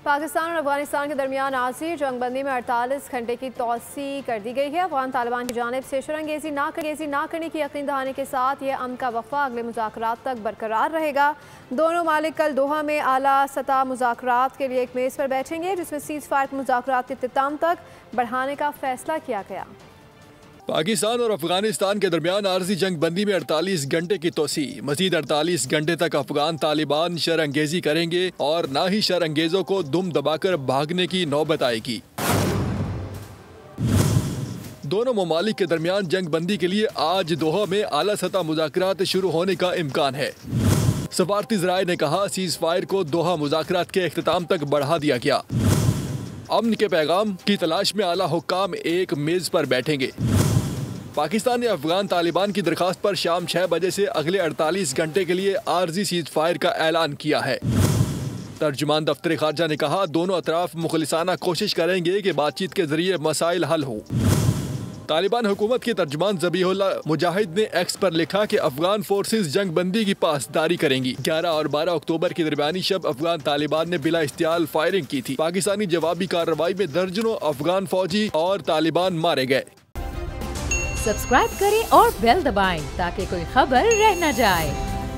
पाकिस्तान और अफगानिस्तान के दरमियान आरजी जंगबंदी में 48 घंटे की तोसी कर दी गई है। अफगान तालिबान की जानिब से शरंगेजी ना करने की यकीन दहानी के साथ ये अमन का वफ़ा अगले मुज़ाकरात तक बरकरार रहेगा। दोनों मालिक कल दोहा में आला सतह मुज़ाकरात के लिए एक मेज़ पर बैठेंगे, जिसमें सीज़ फायर मुज़ाकरात के इख्तिताम तक बढ़ाने का फैसला किया गया। पाकिस्तान और अफगानिस्तान के दरमियान आर्जी जंग बंदी में 48 घंटे की तोसी। मजीद 48 घंटे तक अफगान तालिबान शरअंगेजी करेंगे और ना ही शरअंगेजों को दुम दबाकर भागने की नौबत आएगी। दोनों ममालिक के दरमियान जंग बंदी के लिए आज दोहा में आला सतह मुज़ाकरात शुरू होने का इम्कान है। सफारती ज़राए ने कहा, सीज़ फायर को दोहा मुज़ाकरात के इख्तिताम तक बढ़ा दिया गया। अमन के पैगाम की तलाश में आला हुक्काम एक मेज पर बैठेंगे। पाकिस्तान ने अफगान तालिबान की दरखास्त पर शाम 6 बजे से अगले 48 घंटे के लिए आर्जी सीज फायर का ऐलान किया है। तर्जुमान दफ्तर खारजा ने कहा, दोनों अतराफ मुखलिसाना कोशिश करेंगे कि बातचीत के जरिए मसाइल हल हो। तालिबान हुकूमत के तर्जुमान ज़बीहुल्लाह मुजाहिद ने एक्स पर लिखा कि अफगान फोर्सेस जंग बंदी की पासदारी करेंगी। 11 और 12 अक्टूबर की दरमियानी शब अफगान तालिबान ने बिला इख्तियार फायरिंग की थी। पाकिस्तानी जवाबी कार्रवाई में दर्जनों अफगान फौजी और तालिबान मारे गए। सब्सक्राइब करें और बेल दबाएं ताकि कोई खबर रह न जाए।